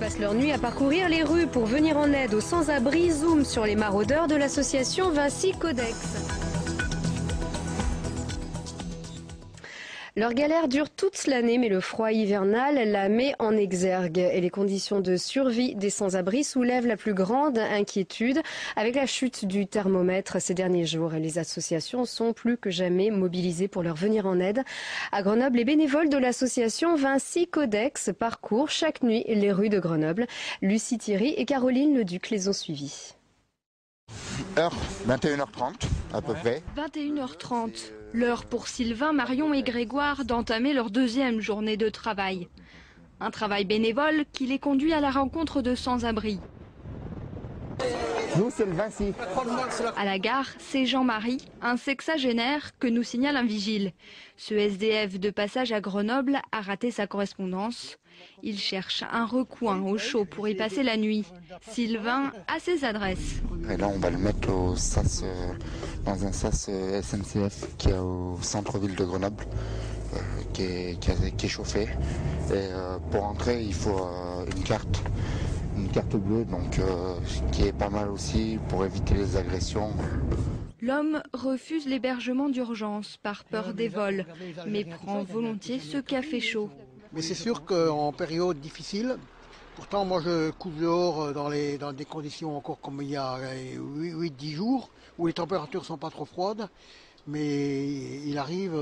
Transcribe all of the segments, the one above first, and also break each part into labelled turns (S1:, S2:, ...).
S1: passent leur nuit à parcourir les rues pour venir en aide aux sans-abri. Zoom sur les maraudeurs de l'association Vinci Codex. Leur galère dure toute l'année, mais le froid hivernal la met en exergue. Et les conditions de survie des sans-abri soulèvent la plus grande inquiétude. Avec la chute du thermomètre ces derniers jours, les associations sont plus que jamais mobilisées pour leur venir en aide. À Grenoble, les bénévoles de l'association Vinci Codex parcourent chaque nuit les rues de Grenoble. Lucie Thierry et Caroline Leduc les ont suivis.
S2: Heure 21h30 à peu près.
S3: 21h30, l'heure pour Sylvain, Marion et Grégoire d'entamer leur deuxième journée de travail. Un travail bénévole qui les conduit à la rencontre de sans-abri.
S2: Nous, c'est le Vinci.
S3: À la gare, c'est Jean-Marie, un sexagénaire que nous signale un vigile. Ce SDF de passage à Grenoble a raté sa correspondance. Il cherche un recoin au chaud pour y passer la nuit. Sylvain a ses adresses.
S2: Et là, on va le mettre au SAS, dans un SAS SNCF qui est au centre-ville de Grenoble, qui est chauffé. Et pour entrer, il faut une carte bleue, donc qui est pas mal aussi pour éviter les agressions.
S3: L'homme refuse l'hébergement d'urgence par peur des vols, mais prend volontiers ce café chaud.
S4: Mais c'est sûr qu'en période difficile, pourtant moi je couve dehors dans des conditions encore comme il y a 8-10 jours, où les températures ne sont pas trop froides, mais il arrive,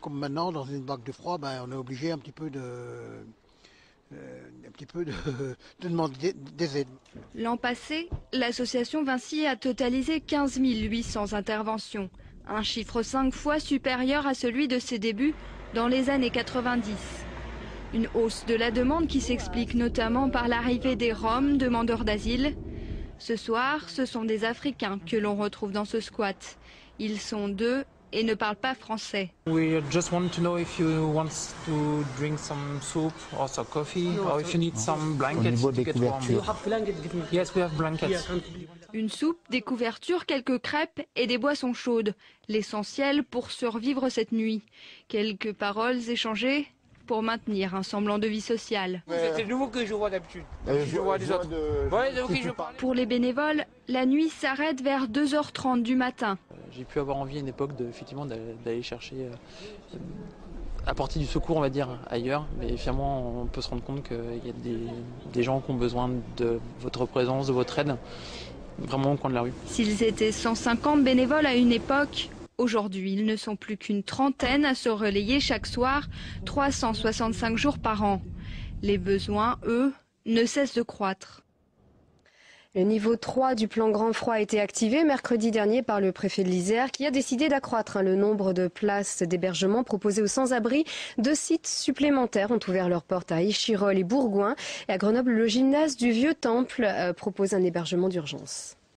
S4: comme maintenant dans une vague de froid, on est obligé un petit peu de demander des aides.
S3: L'an passé, l'association Vinci a totalisé 15 800 interventions, un chiffre 5 fois supérieur à celui de ses débuts dans les années 90. Une hausse de la demande qui s'explique notamment par l'arrivée des Roms, demandeurs d'asile. Ce soir, ce sont des Africains que l'on retrouve dans ce squat. Ils sont 2 et ne parlent pas français.
S5: We just want to know if you want to drink some soup or some coffee, or if you need some blankets to get warm. Yes, we have blankets.
S3: Une soupe, des couvertures, quelques crêpes et des boissons chaudes. L'essentiel pour survivre cette nuit. Quelques paroles échangées pour maintenir un semblant de vie sociale.
S6: C'est le nouveau que je vois d'habitude. Je vois les autres.
S3: Pour les bénévoles, la nuit s'arrête vers 2h30 du matin.
S5: J'ai pu avoir envie à une époque effectivement d'aller chercher, apporter du secours on va dire ailleurs, mais finalement on peut se rendre compte qu'il y a des gens qui ont besoin de votre présence, de votre aide, vraiment au coin de la rue.
S3: S'ils étaient 150 bénévoles à une époque, aujourd'hui ils ne sont plus qu'une trentaine à se relayer chaque soir, 365 jours par an. Les besoins, eux, ne cessent de croître.
S1: Le niveau 3 du plan Grand Froid a été activé mercredi dernier par le préfet de l'Isère qui a décidé d'accroître le nombre de places d'hébergement proposées aux sans-abri. 2 sites supplémentaires ont ouvert leurs portes à Échirolles et Bourgoin. Et à Grenoble, le gymnase du Vieux Temple propose un hébergement d'urgence.